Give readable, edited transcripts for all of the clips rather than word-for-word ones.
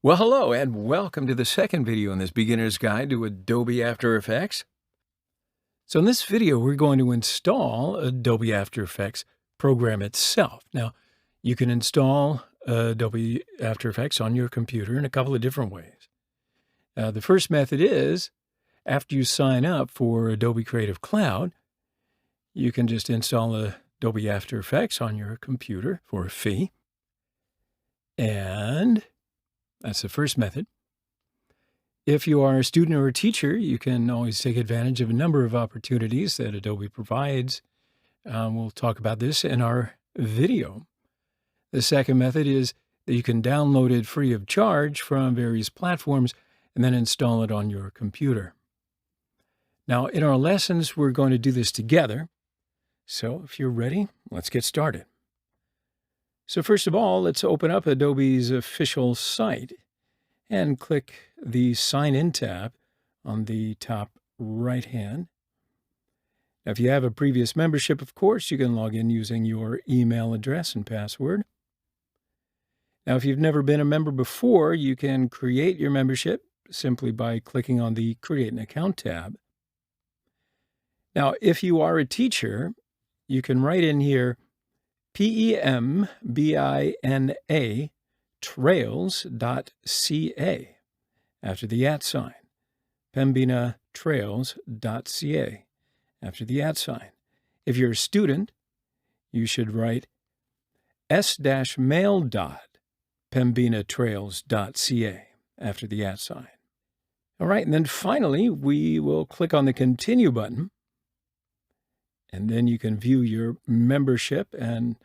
Well, hello and welcome to the second video in this beginner's guide to Adobe After Effects. So in this video, we're going to install Adobe After Effects program itself. Now, you can install Adobe After Effects on your computer in a couple of different ways. The first method is, after you sign up for Adobe Creative Cloud, you can just install Adobe After Effects on your computer for a fee. And that's the first method. If you are a student or a teacher, you can always take advantage of a number of opportunities that Adobe provides. We'll talk about this in our video. The second method is that you can download it free of charge from various platforms and then install it on your computer. Now, in our lessons, we're going to do this together. So if you're ready, let's get started. So first of all, let's open up Adobe's official site and click the Sign In tab on the top right hand. Now, if you have a previous membership, of course, you can log in using your email address and password. Now, if you've never been a member before, you can create your membership simply by clicking on the Create an Account tab. Now, if you are a teacher, you can write in here PEMBINA trails.ca after the @ sign. Pembina trails.ca after the @ sign. If you're a student, you should write s-mail.pembinatrails.ca after the @ sign. All right, and then finally, we will click on the Continue button, and then you can view your membership and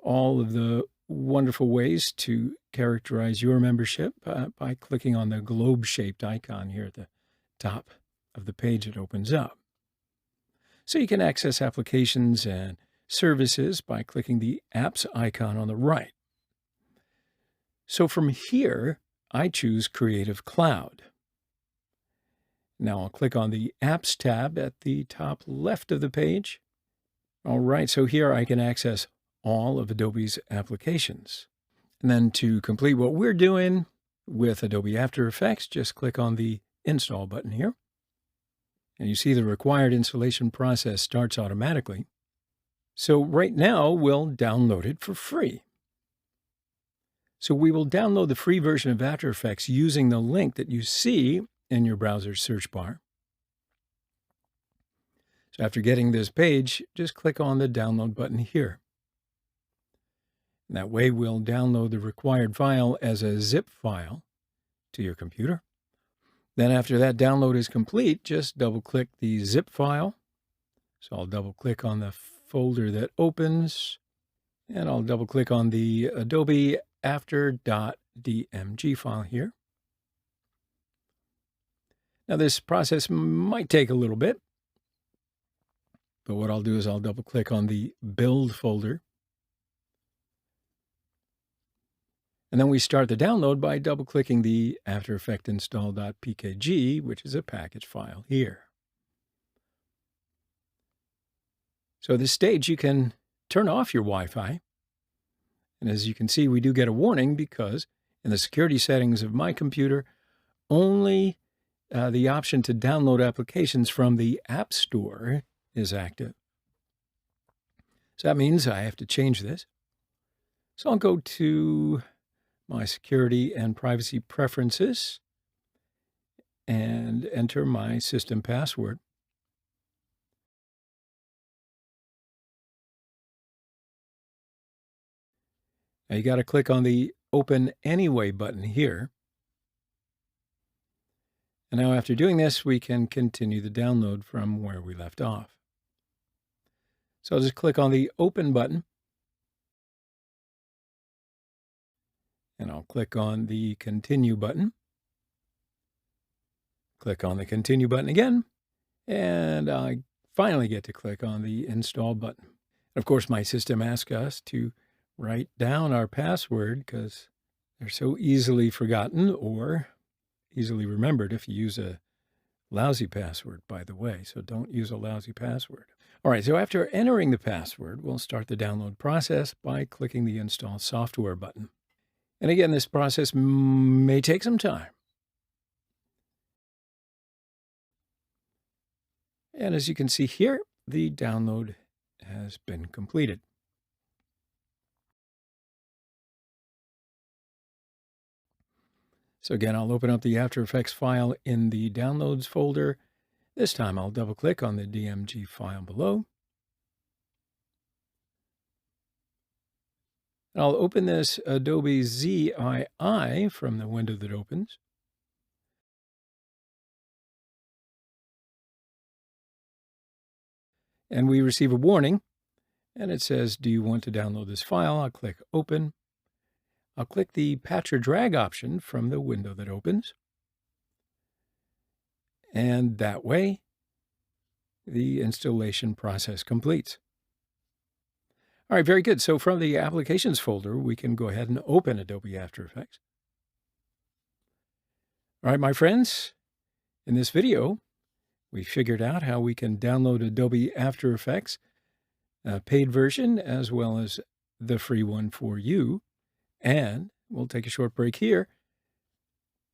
all of the wonderful ways to characterize your membership by clicking on the globe-shaped icon here at the top of the page it opens up. So you can access applications and services by clicking the Apps icon on the right. So from here, I choose Creative Cloud. Now I'll click on the Apps tab at the top left of the page. All right, so here I can access all of Adobe's applications. And then to complete what we're doing with Adobe After Effects, just click on the Install button here. And you see the required installation process starts automatically. So right now, we'll download it for free. So we will download the free version of After Effects using the link that you see in your browser search bar. So after getting this page, just click on the Download button here. And that way we'll download the required file as a zip file to your computer. Then after that download is complete, just double-click the zip file. So I'll double-click on the folder that opens, and I'll double-click on the Adobe After.dmg file here. Now this process might take a little bit, but what I'll do is I'll double-click on the Build folder. And then we start the download by double-clicking the After Effects install.pkg, which is a package file here. So at this stage, you can turn off your Wi-Fi. And as you can see, we do get a warning because in the security settings of my computer, only the option to download applications from the App Store is active. So that means I have to change this. So I'll go to my security and privacy preferences and enter my system password. Now you got to click on the Open Anyway button here. And now after doing this, we can continue the download from where we left off. So I'll just click on the Open button. And I'll click on the Continue button. Click on the Continue button again. And I finally get to click on the Install button. Of course, my system asks us to write down our password because they're so easily forgotten or easily remembered if you use a lousy password, by the way. So don't use a lousy password. All right, so after entering the password, we'll start the download process by clicking the Install Software button. And again, this process may take some time. And as you can see here, the download has been completed. So again, I'll open up the After Effects file in the Downloads folder. This time I'll double-click on the DMG file below. And I'll open this Adobe ZII from the window that opens. And we receive a warning, and it says, do you want to download this file? I'll click Open. I'll click the Patch or Drag option from the window that opens. And that way, the installation process completes. All right, very good. So from the Applications folder, we can go ahead and open Adobe After Effects. All right, my friends, in this video, we figured out how we can download Adobe After Effects, paid version, as well as the free one for you. And we'll take a short break here,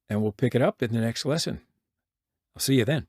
and we'll pick it up in the next lesson. I'll see you then.